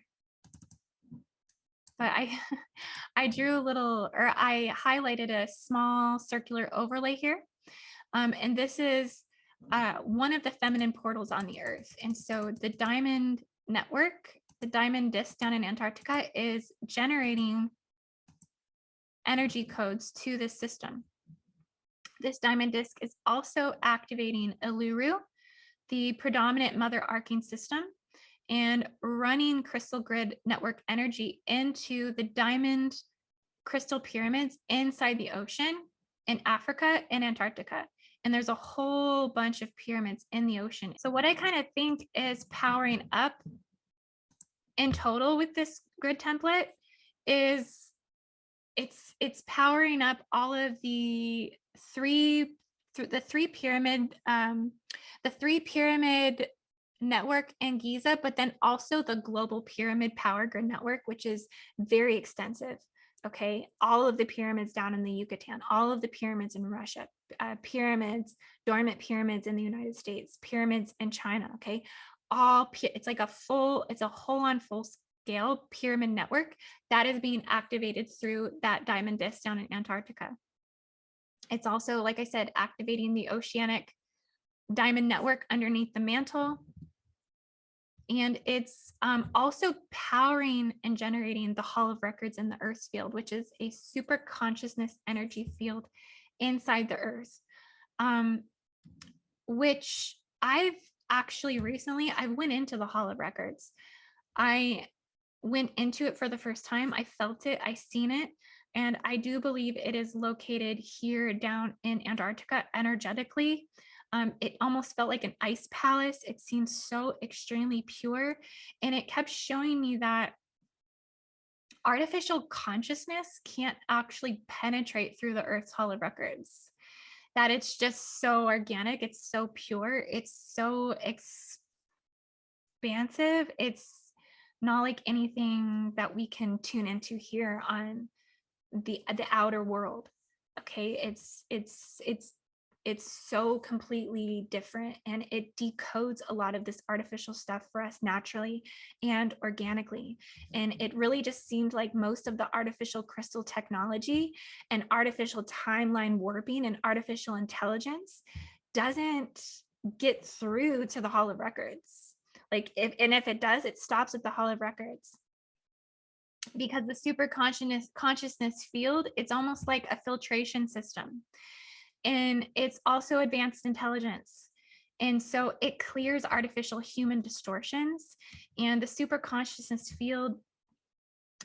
But I drew a little, or I highlighted a small circular overlay here. And this is one of the feminine portals on the Earth. And so the diamond network, the diamond disk down in Antarctica, is generating energy codes to this system. This diamond disk is also activating Uluru, the predominant mother arcing system, and running crystal grid network energy into the diamond crystal pyramids inside the ocean in Africa and Antarctica. And there's a whole bunch of pyramids in the ocean. So what I kind of think is powering up in total with this grid template is it's powering up all of the three pyramid network in Giza, but then also the global pyramid power grid network, which is very extensive. Okay, all of the pyramids down in the Yucatan, all of the pyramids in Russia, pyramids, dormant pyramids in the United States, pyramids in China. Okay, it's like it's a whole on full scale pyramid network that is being activated through that diamond disk down in Antarctica. It's also, like I said, activating the oceanic diamond network underneath the mantle. And it's also powering and generating the Hall of Records in the Earth's field, which is a super consciousness energy field inside the Earth, which I've actually recently, I went into the Hall of Records. I went into it for the first time. I felt it, I seen it. And I do believe it is located here down in Antarctica energetically. It almost felt like an ice palace. It seemed so extremely pure. And it kept showing me that artificial consciousness can't actually penetrate through the Earth's hollow records. That it's just so organic, it's so pure, it's so expansive. It's not like anything that we can tune into here on the outer world. Okay, it's so completely different, and it decodes a lot of this artificial stuff for us naturally and organically. And it really just seemed like most of the artificial crystal technology and artificial timeline warping and artificial intelligence doesn't get through to the Hall of Records. Like if it does, it stops at the Hall of Records. Because the super consciousness field, it's almost like a filtration system. And it's also advanced intelligence. And so it clears artificial human distortions. And the super consciousness field,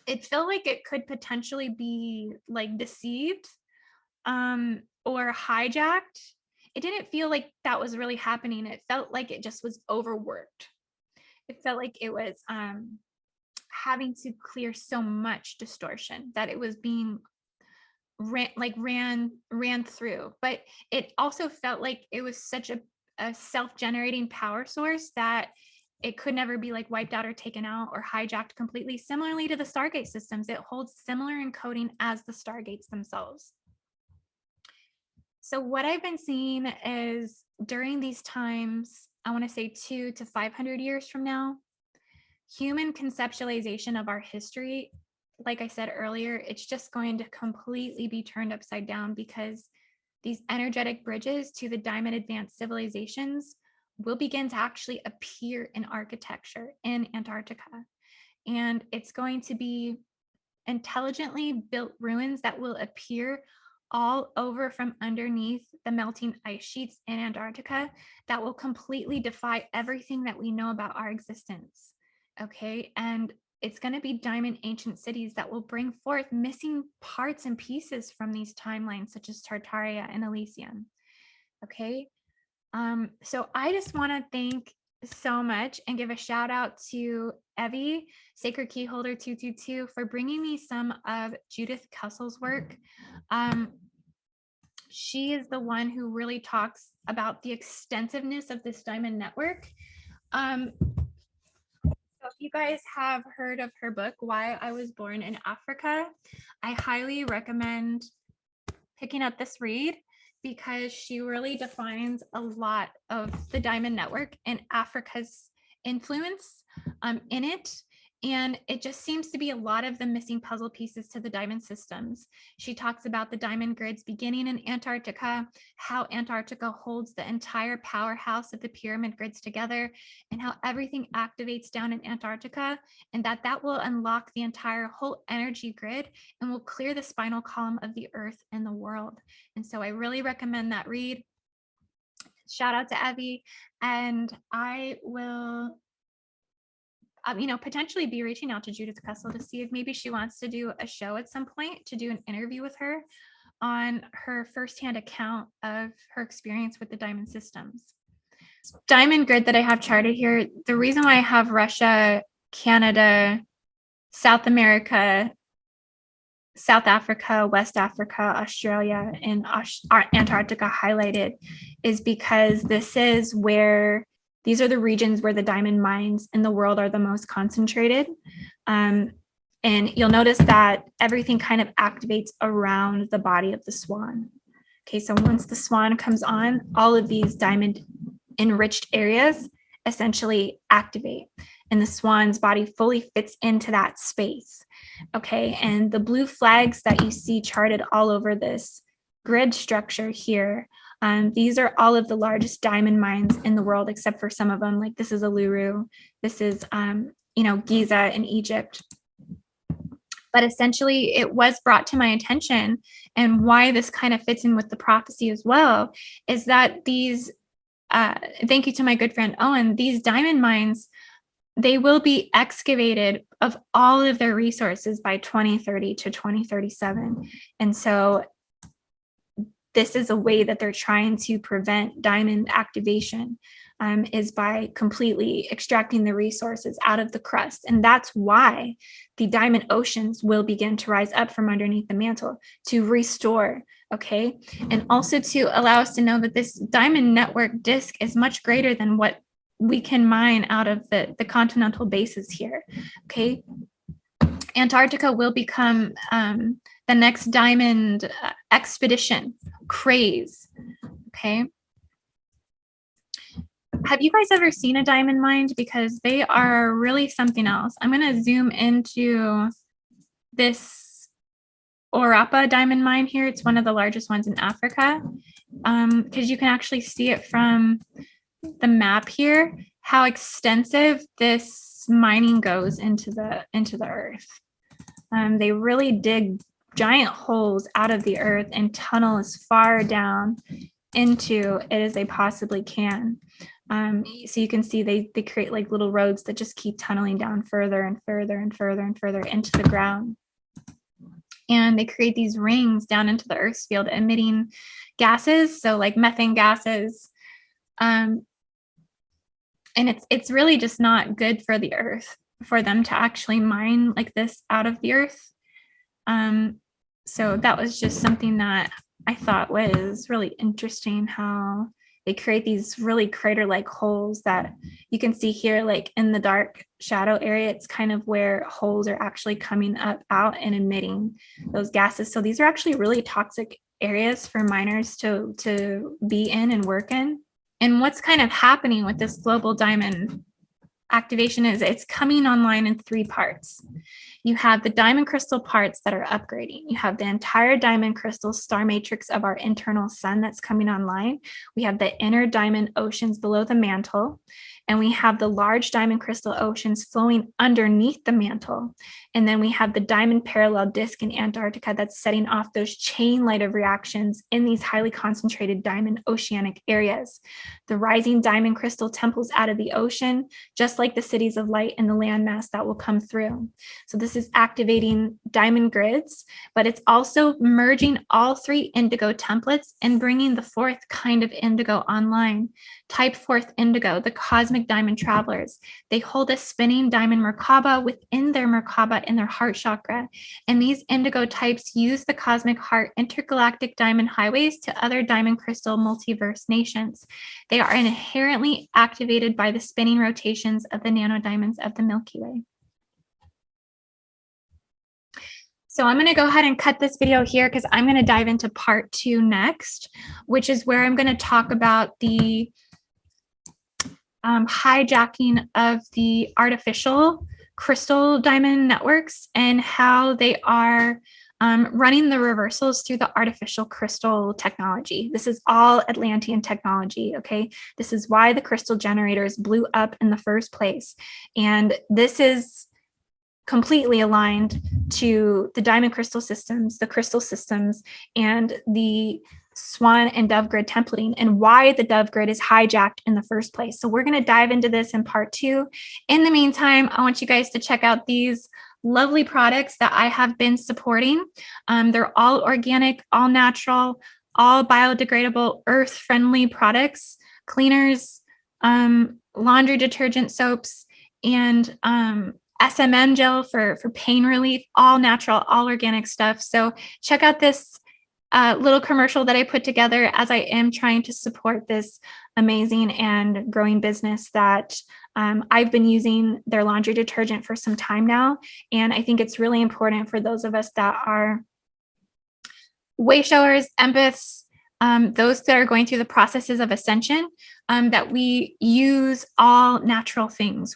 it felt like it could potentially be like deceived or hijacked. It didn't feel like that was really happening. It felt like it just was overworked. It felt like it was having to clear so much distortion that it was being ran through. But it also felt like it was such a self-generating power source that it could never be like wiped out or taken out or hijacked completely. Similarly to the Stargate systems, it holds similar encoding as the Stargates themselves. So what I've been seeing is during these times, I want to say 200 to 500 years from now, human conceptualization of our history, like I said earlier, it's just going to completely be turned upside down, because these energetic bridges to the diamond advanced civilizations will begin to actually appear in architecture in Antarctica. And it's going to be intelligently built ruins that will appear all over from underneath the melting ice sheets in Antarctica that will completely defy everything that we know about our existence. Okay, and it's going to be diamond ancient cities that will bring forth missing parts and pieces from these timelines, such as Tartaria and Elysium. Okay, so I just want to thank so much and give a shout out to Evie, Sacred Keyholder 222, for bringing me some of Judith Kessel's work. She is the one who really talks about the extensiveness of this diamond network. So if you guys have heard of her book, Why I Was Born in Africa, I highly recommend picking up this read, because she really defines a lot of the diamond network and Africa's influence in it. And it just seems to be a lot of the missing puzzle pieces to the diamond systems. She talks about the diamond grids beginning in Antarctica, how Antarctica holds the entire powerhouse of the pyramid grids together, and how everything activates down in Antarctica, and that will unlock the entire whole energy grid and will clear the spinal column of the Earth and the world. And so I really recommend that read. Shout out to Evie, and I will potentially be reaching out to Judith Kessel to see if maybe she wants to do a show at some point, to do an interview with her on her firsthand account of her experience with the diamond systems. Diamond grid that I have charted here, the reason why I have Russia, Canada, South America, South Africa, West Africa, Australia, and Antarctica highlighted is because these are the regions where the diamond mines in the world are the most concentrated. And you'll notice that everything kind of activates around the body of the swan. Okay, so once the swan comes on, all of these diamond enriched areas essentially activate, and the swan's body fully fits into that space. Okay, and the blue flags that you see charted all over this grid structure here, these are all of the largest diamond mines in the world, except for some of them. Like this is Uluru, this is Giza in Egypt. But essentially, it was brought to my attention, and why this kind of fits in with the prophecy as well, is that these, thank you to my good friend Owen, these diamond mines, they will be excavated of all of their resources by 2030 to 2037. And so this is a way that they're trying to prevent diamond activation, is by completely extracting the resources out of the crust. And that's why the diamond oceans will begin to rise up from underneath the mantle to restore, okay? And also to allow us to know that this diamond network disk is much greater than what we can mine out of the continental bases here, okay? Antarctica will become the next diamond expedition craze, okay? Have you guys ever seen a diamond mine? Because they are really something else. I'm going to zoom into this Orapa diamond mine here. It's one of the largest ones in Africa, because you can actually see it from the map here, how extensive this mining goes into the earth. They really dig giant holes out of the earth and tunnel as far down into it as they possibly can. So you can see they create like little roads that just keep tunneling down further and further and further and further into the ground. And they create these rings down into the Earth's field, emitting gases, so like methane gases. And it's really just not good for the Earth for them to actually mine like this out of the Earth. So that was just something that I thought was really interesting, how they create these really crater-like holes that you can see here, like in the dark shadow area. It's kind of where holes are actually coming up out and emitting those gases. So these are actually really toxic areas for miners to be in and work in. And what's kind of happening with this global diamond activation is it's coming online in three parts. You have the diamond crystal parts that are upgrading. You have the entire diamond crystal star matrix of our internal sun that's coming online. We have the inner diamond oceans below the mantle. And we have the large diamond crystal oceans flowing underneath the mantle. And then we have the diamond parallel disk in Antarctica that's setting off those chain light of reactions in these highly concentrated diamond oceanic areas. The rising diamond crystal temples out of the ocean, just like the cities of light and the landmass that will come through. So this is activating diamond grids, but it's also merging all three indigo templates and bringing the fourth kind of indigo online. Type 4th indigo, the cosmic diamond travelers. They hold a spinning diamond Merkaba within their Merkaba in their heart chakra. And these indigo types use the cosmic heart intergalactic diamond highways to other diamond crystal multiverse nations. They are inherently activated by the spinning rotations of the nanodiamonds of the Milky Way. So I'm going to go ahead and cut this video here because I'm going to dive into part 2 next, which is where I'm going to talk about the hijacking of the artificial crystal diamond networks and how they are running the reversals through the artificial crystal technology. This is all Atlantean technology, okay? This is why the crystal generators blew up in the first place. And this is completely aligned to the diamond crystal systems, the crystal systems, and the Swan and Dove grid templating, and why the Dove grid is hijacked in the first place. So we're going to dive into this in part 2. In the meantime, I want you guys to check out these lovely products that I have been supporting. They're all organic, all natural, all biodegradable, earth-friendly products, cleaners, laundry detergent soaps, and SMN gel for pain relief, all natural, all organic stuff. So check out this little commercial that I put together as I am trying to support this amazing and growing business that I've been using their laundry detergent for some time now. And I think it's really important for those of us that are way showers, empaths, those that are going through the processes of ascension, that we use all natural things.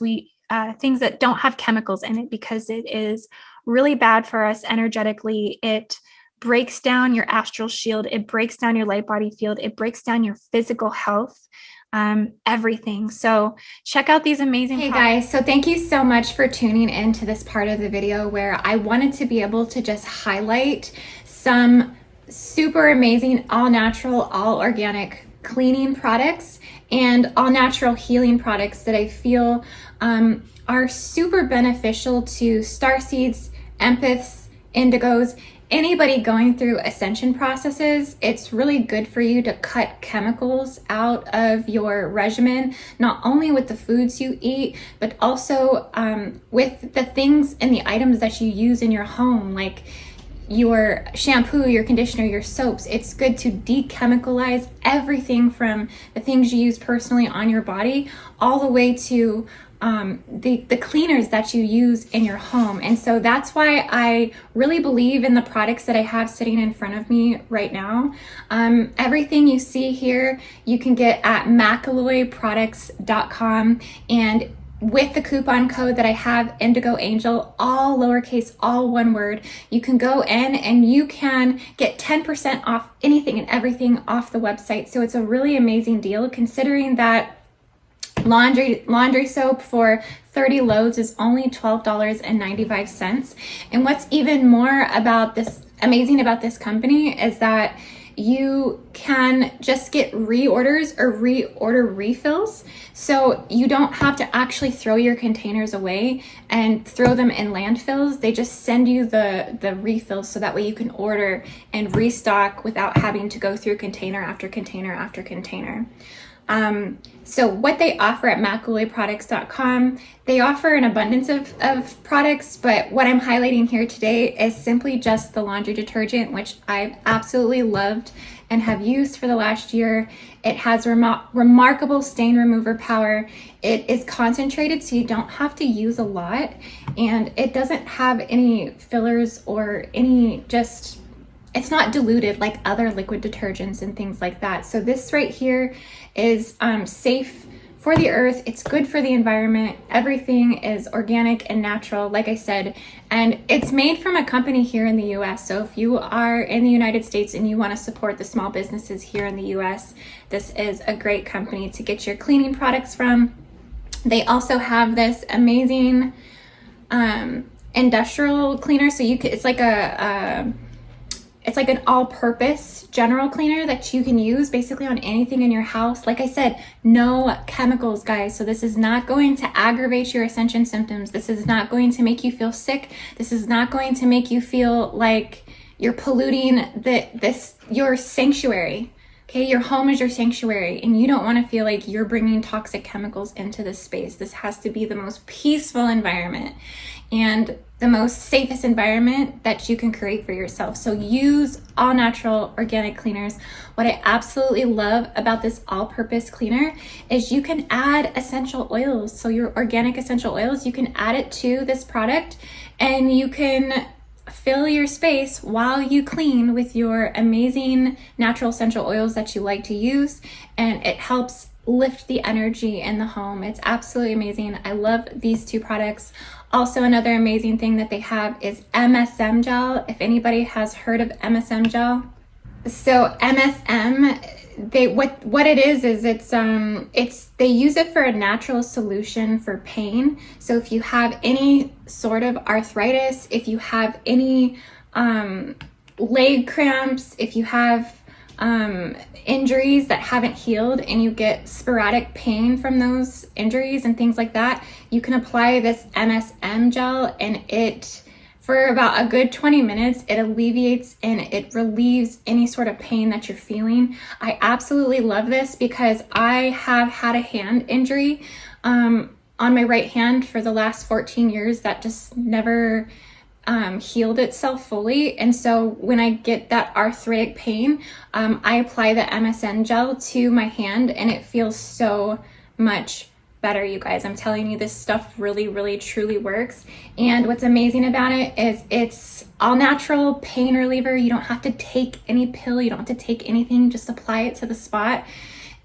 Things that don't have chemicals in it, because it is really bad for us energetically. It breaks down your astral shield. It breaks down your light body field. It breaks down your physical health, everything. So check out these amazing products. Guys, so thank you so much for tuning into this part of the video where I wanted to be able to just highlight some super amazing, all natural, all organic cleaning products and all natural healing products that I feel are super beneficial to starseeds, empaths, indigos, anybody going through ascension processes. It's really good for you to cut chemicals out of your regimen, not only with the foods you eat, but also with the things and the items that you use in your home, like your shampoo, your conditioner, your soaps. It's good to decemicalize everything from the things you use personally on your body all the way to the cleaners that you use in your home. And so that's why I really believe in the products that I have sitting in front of me right now. Everything you see here you can get at macalloyproducts.com, and with the coupon code that I have, Indigo Angel, all lowercase, all one word, you can go in and you can get 10% off anything and everything off the website. So it's a really amazing deal, considering that laundry soap for 30 loads is only $12.95. And what's even more about this amazing about this company is that you can just get reorders or reorder refills. So you don't have to actually throw your containers away and throw them in landfills. They just send you the refills, so that way you can order and restock without having to go through container after container after container. So what they offer at macalloyproducts.com, they offer an abundance of products, but what I'm highlighting here today is simply just the laundry detergent, which I've absolutely loved and have used for the last year. It has remarkable stain remover power. It is concentrated, so you don't have to use a lot, and it doesn't have any fillers or any it's not diluted like other liquid detergents and things like that. So this right here is safe for the earth. It's good for the environment. Everything is organic and natural, like I said, and it's made from a company here in the US. So if you are in the United States and you want to support the small businesses here in the US, this is a great company to get your cleaning products from. They also have this amazing industrial cleaner. So you could, it's like an all-purpose general cleaner that you can use basically on anything in your house. Like I said, no chemicals, guys. So this is not going to aggravate your ascension symptoms. This is not going to make you feel sick. This is not going to make you feel like you're polluting your sanctuary. Okay, your home is your sanctuary, and you don't want to feel like you're bringing toxic chemicals into this space. This has to be the most peaceful environment and the most safest environment that you can create for yourself. So use all natural organic cleaners. What I absolutely love about this all-purpose cleaner is you can add essential oils. So your organic essential oils, you can add it to this product, and you can fill your space while you clean with your amazing natural essential oils that you like to use, and it helps lift the energy in the home. It's absolutely amazing. I love these two products. Also, another amazing thing that they have is MSM gel. If anybody has heard of MSM gel. So MSM, what it is they use it for a natural solution for pain. So if you have any sort of arthritis, if you have any leg cramps, if you have injuries that haven't healed and you get sporadic pain from those injuries and things like that, you can apply this MSM gel, and it, for about a good 20 minutes, it alleviates and it relieves any sort of pain that you're feeling. I absolutely love this because I have had a hand injury on my right hand for the last 14 years that just never healed itself fully. And so when I get that arthritic pain, I apply the MSM gel to my hand, and it feels so much better, you guys. I'm telling you, this stuff really, really, truly works. And what's amazing about it is it's all natural pain reliever. You don't have to take any pill. You don't have to take anything. Just apply it to the spot.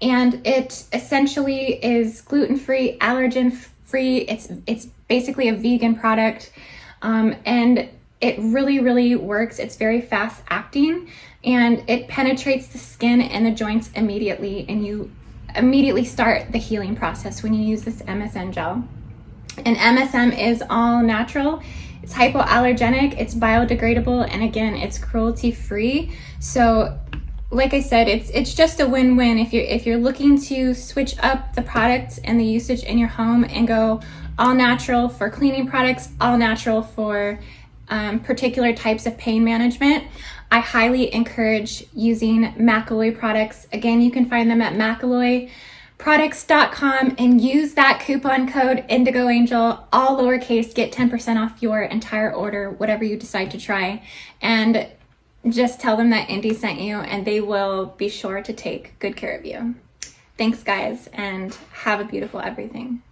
And it essentially is gluten-free, allergen-free. It's basically a vegan product. And it really, really works. It's very fast acting, and it penetrates the skin and the joints immediately, and you immediately start the healing process when you use this MSM gel. And MSM is all natural. It's hypoallergenic, it's biodegradable, and again, it's cruelty-free. So like I said, it's just a win-win. If you're looking to switch up the products and the usage in your home and go all natural for cleaning products, all natural for particular types of pain management, I highly encourage using McAloy products. Again, you can find them at McAloyProducts.com and use that coupon code IndigoAngel, all lowercase, get 10% off your entire order, whatever you decide to try. And just tell them that Indy sent you and they will be sure to take good care of you. Thanks guys, and have a beautiful everything.